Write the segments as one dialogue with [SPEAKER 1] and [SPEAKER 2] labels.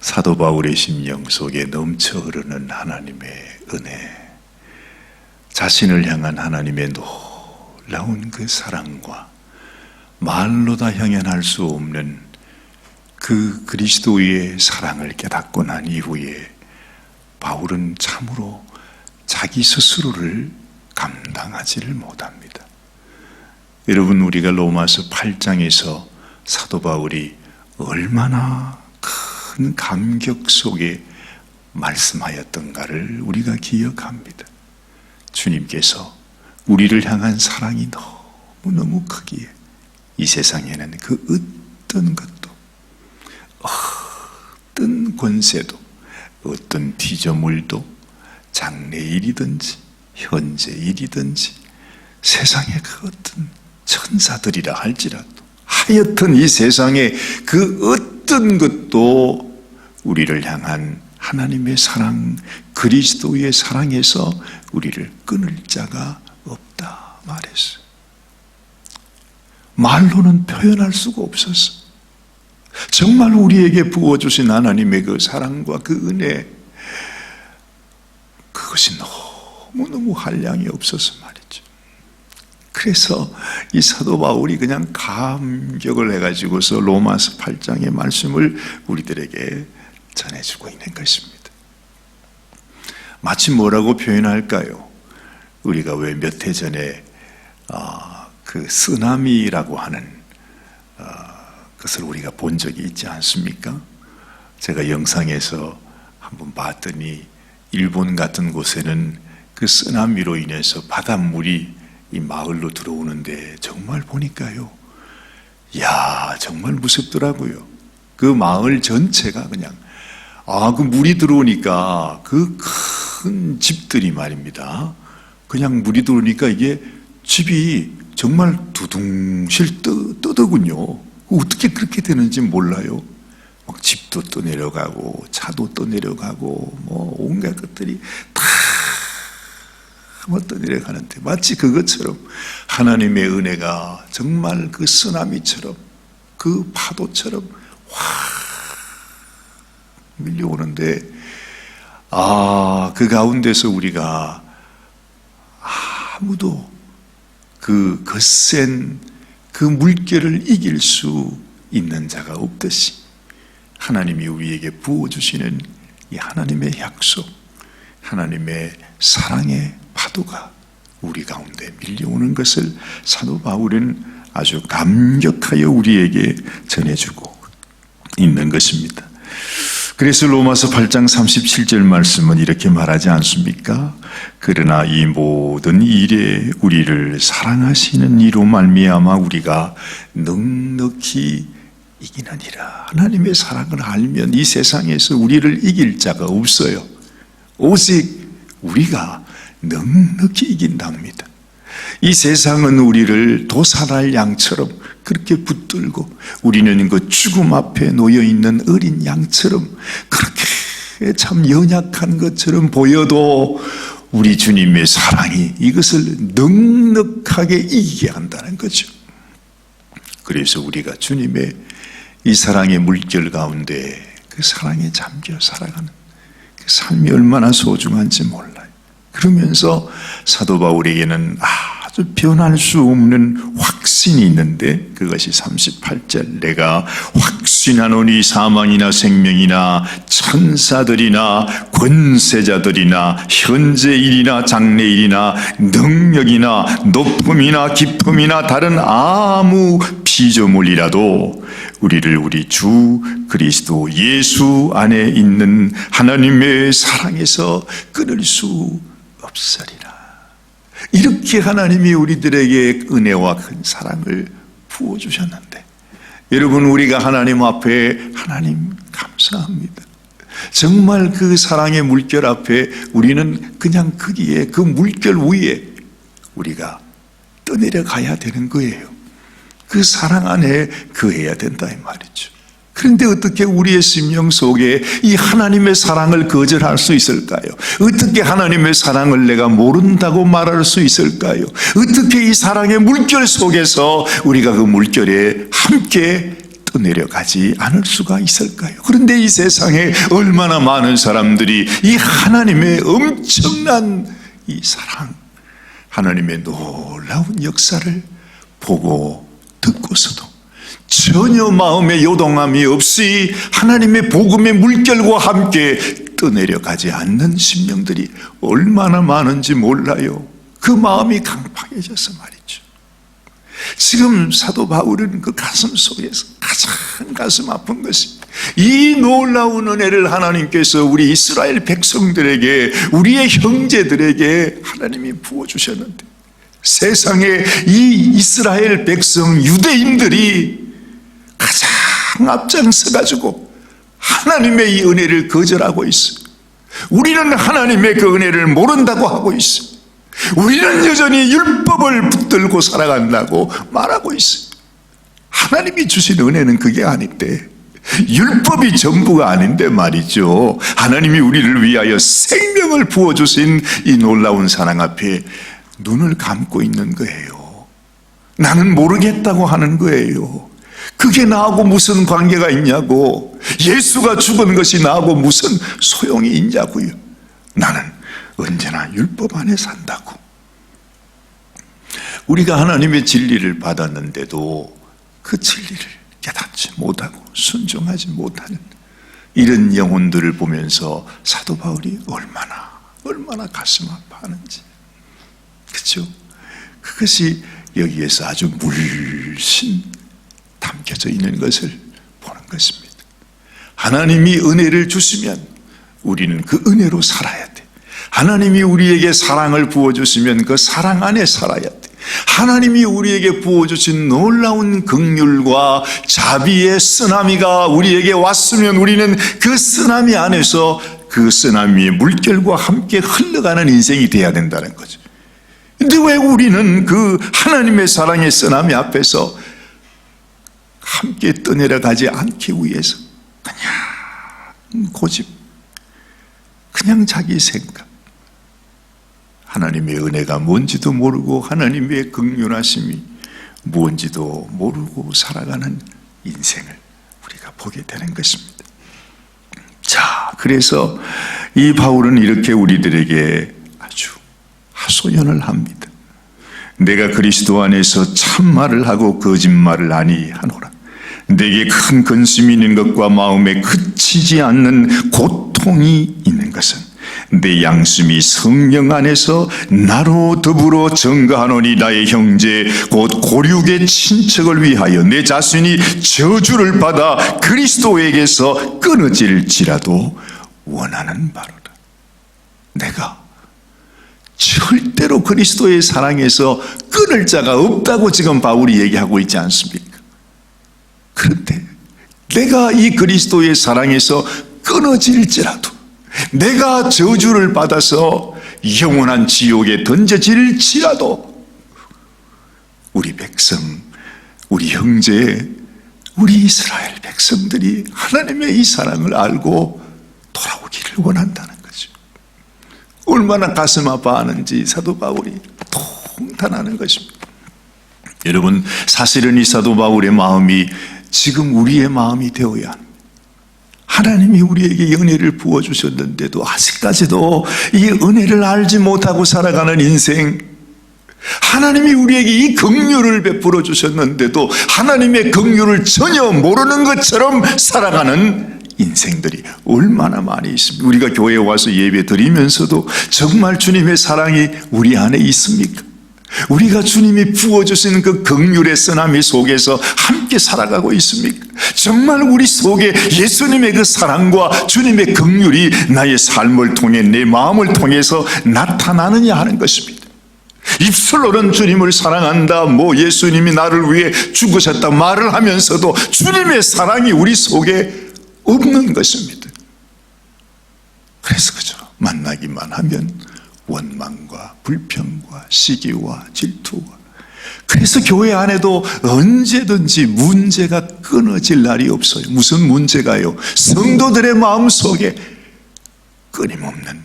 [SPEAKER 1] 사도 바울의 심령 속에 넘쳐 흐르는 하나님의 은혜, 자신을 향한 하나님의 놀라운 그 사랑과 말로 다 형연할 수 없는 그 그리스도의 사랑을 깨닫고 난 이후에 바울은 참으로 자기 스스로를 감당하지를 못합니다. 여러분, 우리가 로마서 8장에서 사도 바울이 얼마나 큰 감격 속에 말씀하였던가를 우리가 기억합니다. 주님께서 우리를 향한 사랑이 너무너무 크기에 이 세상에는 그 어떤 것도, 어떤 권세도, 어떤 피조물도, 장래일이든지 현재일이든지 세상의 그 어떤 천사들이라 할지라도, 하여튼 이 세상의 그 어떤 것도 우리를 향한 하나님의 사랑, 그리스도의 사랑에서 우리를 끊을 자가 없다 말했어요. 말로는 표현할 수가 없었어. 정말 우리에게 부어주신 하나님의 그 사랑과 그 은혜, 그것이 너무너무 한량이 없어서 말이죠. 그래서 이 사도 바울이 그냥 감격을 해가지고서 로마서 8장의 말씀을 우리들에게 전해주고 있는 것입니다. 마치 뭐라고 표현할까요? 우리가 왜 몇 해 전에 그 쓰나미라고 하는 것을 우리가 본 적이 있지 않습니까? 제가 영상에서 한번 봤더니 일본 같은 곳에는 그 쓰나미로 인해서 바닷물이 이 마을로 들어오는데 정말 보니까요, 야, 정말 무섭더라고요. 그 마을 전체가 그냥 그 물이 들어오니까 그 큰 집들이 말입니다, 그냥 물이 들어오니까 이게 집이 정말 두둥실 떠더군요. 어떻게 그렇게 되는지 몰라요. 막 집도 떠내려가고 차도 떠내려가고 뭐 온갖 것들이 다 떠내려가는데, 마치 그것처럼 하나님의 은혜가 정말 그 쓰나미처럼, 그 파도처럼 확 밀려오는데, 그 가운데서 우리가 아무도 그 거센 그 물결을 이길 수 있는 자가 없듯이 하나님이 우리에게 부어주시는 이 하나님의 약속, 하나님의 사랑의 파도가 우리 가운데 밀려오는 것을 사도 바울은 아주 감격하여 우리에게 전해주고 있는 것입니다. 그래서 로마서 8장 37절 말씀은 이렇게 말하지 않습니까? 그러나 이 모든 일에 우리를 사랑하시는 이로 말미암아 우리가 넉넉히 이기느니라. 하나님의 사랑을 알면 이 세상에서 우리를 이길 자가 없어요. 오직 우리가 넉넉히 이긴답니다. 이 세상은 우리를 도살할 양처럼 그렇게 붙들고, 우리는 그 죽음 앞에 놓여있는 어린 양처럼 그렇게 참 연약한 것처럼 보여도 우리 주님의 사랑이 이것을 넉넉하게 이기게 한다는 거죠. 그래서 우리가 주님의 이 사랑의 물결 가운데 그 사랑에 잠겨 살아가는 그 삶이 얼마나 소중한지 몰라요. 그러면서 사도 바울에게는 아주 변할 수 없는 확신이 있는데, 그것이 38절, 내가 확신하노니 사망이나 생명이나 천사들이나 권세자들이나 현재일이나 장래일이나 능력이나 높음이나 깊음이나 다른 아무 피조물이라도 우리를 우리 주 그리스도 예수 안에 있는 하나님의 사랑에서 끊을 수 없으리라. 이렇게 하나님이 우리들에게 은혜와 큰 사랑을 부어주셨는데, 여러분, 우리가 하나님 앞에, 하나님 감사합니다, 정말 그 사랑의 물결 앞에 우리는 그냥 거기에 그 물결 위에 우리가 떠내려 가야 되는 거예요. 그 사랑 안에 거해야 된다 이 말이죠. 그런데 어떻게 우리의 심령 속에 이 하나님의 사랑을 거절할 수 있을까요? 어떻게 하나님의 사랑을 내가 모른다고 말할 수 있을까요? 어떻게 이 사랑의 물결 속에서 우리가 그 물결에 함께 떠내려가지 않을 수가 있을까요? 그런데 이 세상에 얼마나 많은 사람들이 이 하나님의 엄청난 이 사랑, 하나님의 놀라운 역사를 보고 듣고서도 전혀 마음의 요동함이 없이 하나님의 복음의 물결과 함께 떠내려가지 않는 심령들이 얼마나 많은지 몰라요. 그 마음이 강팍해져서 말이죠. 지금 사도 바울은 그 가슴 속에서 가장 가슴 아픈 것이 이 놀라운 은혜를 하나님께서 우리 이스라엘 백성들에게, 우리의 형제들에게 하나님이 부어주셨는데, 세상에 이 이스라엘 백성 유대인들이 가장 앞장서 가지고 하나님의 이 은혜를 거절하고 있어요. 우리는 하나님의 그 은혜를 모른다고 하고 있어요. 우리는 여전히 율법을 붙들고 살아간다고 말하고 있어요. 하나님이 주신 은혜는 그게 아닌데, 율법이 전부가 아닌데 말이죠. 하나님이 우리를 위하여 생명을 부어주신 이 놀라운 사랑 앞에 눈을 감고 있는 거예요. 나는 모르겠다고 하는 거예요. 그게 나하고 무슨 관계가 있냐고, 예수가 죽은 것이 나하고 무슨 소용이 있냐고요. 나는 언제나 율법 안에 산다고. 우리가 하나님의 진리를 받았는데도 그 진리를 깨닫지 못하고 순종하지 못하는 이런 영혼들을 보면서 사도 바울이 얼마나 가슴 아파하는지, 그렇죠? 그것이 여기에서 아주 물씬 담겨져 있는 것을 보는 것입니다. 하나님이 은혜를 주시면 우리는 그 은혜로 살아야 돼. 하나님이 우리에게 사랑을 부어주시면 그 사랑 안에 살아야 돼. 하나님이 우리에게 부어주신 놀라운 긍휼과 자비의 쓰나미가 우리에게 왔으면 우리는 그 쓰나미 안에서 그 쓰나미의 물결과 함께 흘러가는 인생이 돼야 된다는 거죠. 근데 왜 우리는 그 하나님의 사랑의 쓰나미 앞에서 함께 떠내려가지 않기 위해서 그냥 고집, 그냥 자기 생각, 하나님의 은혜가 뭔지도 모르고 하나님의 긍휼하심이 뭔지도 모르고 살아가는 인생을 우리가 보게 되는 것입니다. 자, 그래서 이 바울은 이렇게 우리들에게 아주 하소연을 합니다. 내가 그리스도 안에서 참말을 하고 거짓말을 아니하노라. 내게 큰 근심이 있는 것과 마음에 그치지 않는 고통이 있는 것은 내 양심이 성령 안에서 나로 더불어 증거하노니 나의 형제 곧 고륙의 친척을 위하여 내 자신이 저주를 받아 그리스도에게서 끊어질지라도 원하는 바로다. 내가 절대로 그리스도의 사랑에서 끊을 자가 없다고 지금 바울이 얘기하고 있지 않습니까? 그런데 내가 이 그리스도의 사랑에서 끊어질지라도, 내가 저주를 받아서 영원한 지옥에 던져질지라도 우리 백성, 우리 형제, 우리 이스라엘 백성들이 하나님의 이 사랑을 알고 돌아오기를 원한다는 거죠. 얼마나 가슴 아파하는지 사도 바울이 통탄하는 것입니다. 여러분, 사실은 이 사도 바울의 마음이 지금 우리의 마음이 되어야 합니다. 하나님이 우리에게 은혜를 부어주셨는데도 아직까지도 이 은혜를 알지 못하고 살아가는 인생, 하나님이 우리에게 이 긍휼을 베풀어 주셨는데도 하나님의 긍휼을 전혀 모르는 것처럼 살아가는 인생들이 얼마나 많이 있습니까? 우리가 교회에 와서 예배 드리면서도 정말 주님의 사랑이 우리 안에 있습니까? 우리가 주님이 부어주신 그 긍휼의 쓰나미 속에서 함께 살아가고 있습니까? 정말 우리 속에 예수님의 그 사랑과 주님의 긍휼이 나의 삶을 통해, 내 마음을 통해서 나타나느냐 하는 것입니다. 입술로는 주님을 사랑한다, 예수님이 나를 위해 죽으셨다 말을 하면서도 주님의 사랑이 우리 속에 없는 것입니다. 그래서 그저 만나기만 하면 원망과 불평과 시기와 질투와, 그래서 교회 안에도 언제든지 문제가 끊어질 날이 없어요. 무슨 문제가요? 성도들의 마음속에 끊임없는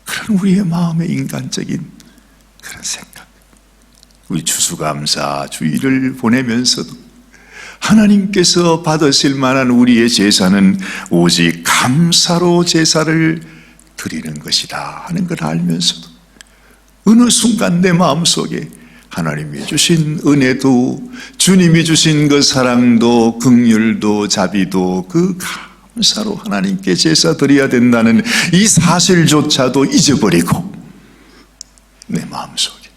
[SPEAKER 1] 그런 우리의 마음의 인간적인 그런 생각. 우리 추수감사 주일을 보내면서도 하나님께서 받으실 만한 우리의 제사는 오직 감사로 제사를 드리는 것이다 하는 걸 알면서도 어느 순간 내 마음속에 하나님이 주신 은혜도, 주님이 주신 그 사랑도, 긍휼도, 자비도 그 감사로 하나님께 제사 드려야 된다는 이 사실조차도 잊어버리고 내 마음속에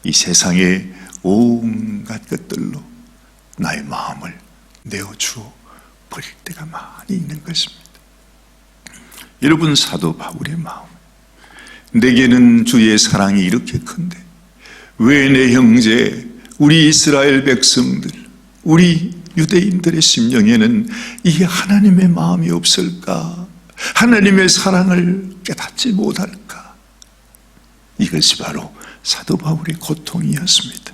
[SPEAKER 1] 이 세상의 온갖 것들로 나의 마음을 내어주어 버릴 때가 많이 있는 것입니다. 여러분, 사도 바울의 마음, 내게는 주의 사랑이 이렇게 큰데 왜 내 형제, 우리 이스라엘 백성들, 우리 유대인들의 심령에는 이 하나님의 마음이 없을까? 하나님의 사랑을 깨닫지 못할까? 이것이 바로 사도 바울의 고통이었습니다.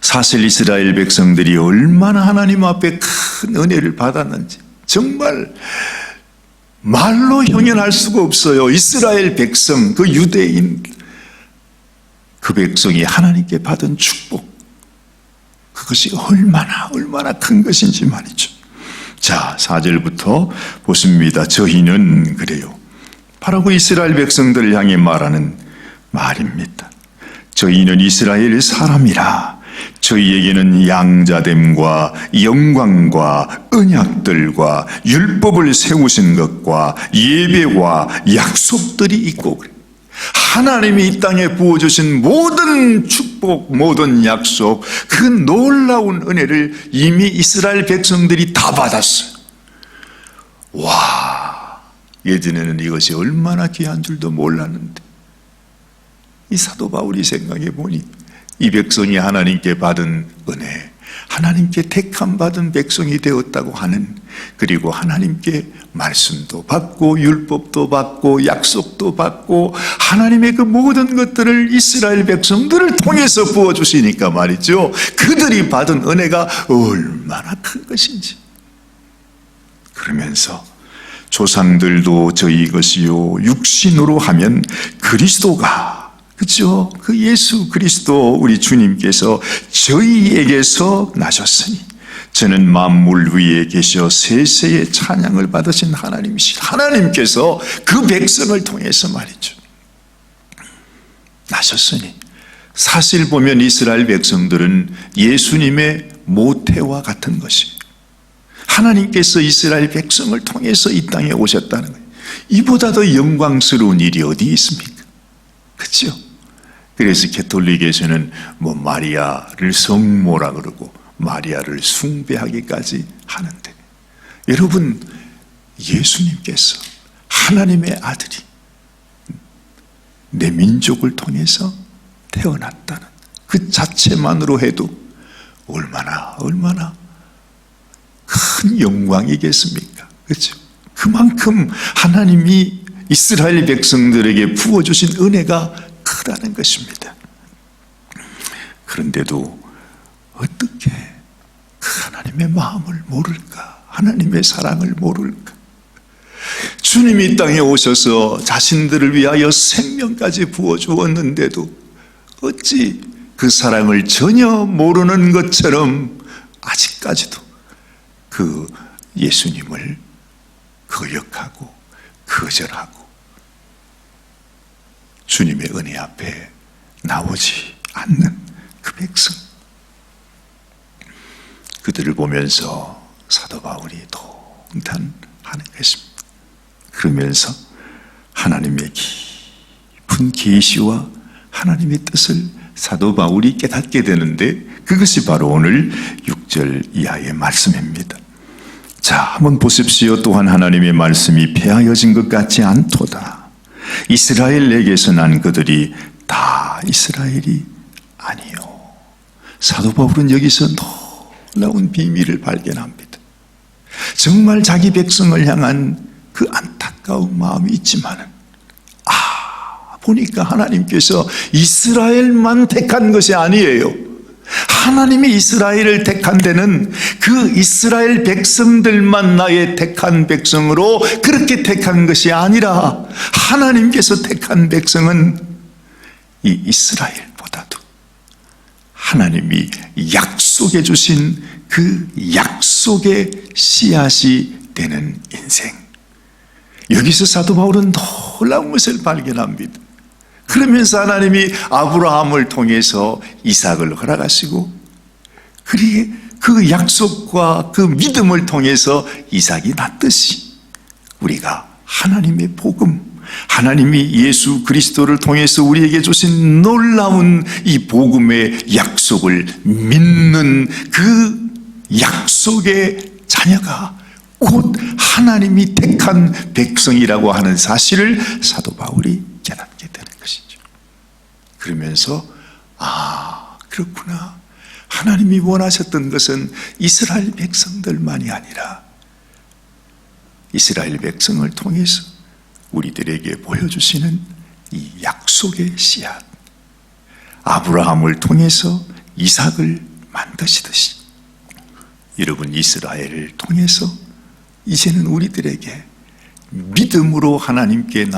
[SPEAKER 1] 사실 이스라엘 백성들이 얼마나 하나님 앞에 큰 은혜를 받았는지 정말 말로 형언할 수가 없어요. 이스라엘 백성, 그 유대인, 그 백성이 하나님께 받은 축복, 그것이 얼마나 큰 것인지 말이죠. 자, 4절부터 보십니다. 저희는 그래요. 바로 그 이스라엘 백성들을 향해 말하는 말입니다. 저희는 이스라엘 사람이라 저희에게는 양자됨과 영광과 언약들과 율법을 세우신 것과 예배와 약속들이 있고 그래요. 하나님이 이 땅에 부어주신 모든 축복, 모든 약속, 그 놀라운 은혜를 이미 이스라엘 백성들이 다 받았어요. 와, 예전에는 이것이 얼마나 귀한 줄도 몰랐는데 이 사도 바울이 생각해 보니 이 백성이 하나님께 받은 은혜, 하나님께 택함 받은 백성이 되었다고 하는, 그리고 하나님께 말씀도 받고 율법도 받고 약속도 받고 하나님의 그 모든 것들을 이스라엘 백성들을 통해서 부어주시니까 말이죠, 그들이 받은 은혜가 얼마나 큰 것인지. 그러면서 조상들도 저희 것이요 육신으로 하면 그리스도가, 그렇죠? 그 예수 그리스도 우리 주님께서 저희에게서 나셨으니 저는 만물 위에 계셔 세세의 찬양을 받으신 하나님이시다. 하나님께서 그 백성을 통해서 말이죠, 나셨으니, 사실 보면 이스라엘 백성들은 예수님의 모태와 같은 것이에요. 하나님께서 이스라엘 백성을 통해서 이 땅에 오셨다는 거예요. 이보다 더 영광스러운 일이 어디 있습니까? 그렇죠? 그래서 가톨릭에서는 마리아를 성모라 그러고 마리아를 숭배하기까지 하는데, 여러분, 예수님께서 하나님의 아들이 내 민족을 통해서 태어났다는 그 자체만으로 해도 얼마나 큰 영광이겠습니까? 그렇죠? 그만큼 하나님이 이스라엘 백성들에게 부어주신 은혜가 크다는 것입니다. 그런데도 어떻게 그 하나님의 마음을 모를까? 하나님의 사랑을 모를까? 주님이 이 땅에 오셔서 자신들을 위하여 생명까지 부어주었는데도 어찌 그 사랑을 전혀 모르는 것처럼 아직까지도 그 예수님을 거역하고 거절하고 주님의 은혜 앞에 나오지 않는 그 백성, 그들을 보면서 사도 바울이 동탄하는 것입니다. 그러면서 하나님의 깊은 계시와 하나님의 뜻을 사도 바울이 깨닫게 되는데, 그것이 바로 오늘 6절 이하의 말씀입니다. 자, 한번 보십시오. 또한 하나님의 말씀이 폐하여진 것 같지 않도다. 이스라엘에게서 난 그들이 다 이스라엘이 아니요. 사도 바울은 여기서 놀라운 비밀을 발견합니다. 정말 자기 백성을 향한 그 안타까운 마음이 있지만은, 보니까 하나님께서 이스라엘만 택한 것이 아니에요. 하나님이 이스라엘을 택한 데는 그 이스라엘 백성들만 나의 택한 백성으로 그렇게 택한 것이 아니라, 하나님께서 택한 백성은 이 이스라엘보다도 하나님이 약속 약속해 주신 그 약속의 씨앗이 되는 인생. 여기서 사도 바울은 놀라운 것을 발견합니다. 그러면서 하나님이 아브라함을 통해서 이삭을 허락하시고, 그 약속과 그 믿음을 통해서 이삭이 낳듯이 우리가 하나님의 복음, 하나님이 예수 그리스도를 통해서 우리에게 주신 놀라운 이 복음의 약속을 믿는 그 약속의 자녀가 곧 하나님이 택한 백성이라고 하는 사실을 사도 바울이 깨닫게 되는 것이죠. 그러면서 그렇구나, 하나님이 원하셨던 것은 이스라엘 백성들만이 아니라 이스라엘 백성을 통해서 우리들에게 보여주시는 이 약속의 씨앗, 아브라함을 통해서 이삭을 만드시듯이 여러분, 이스라엘을 통해서 이제는 우리들에게 믿음으로 하나님께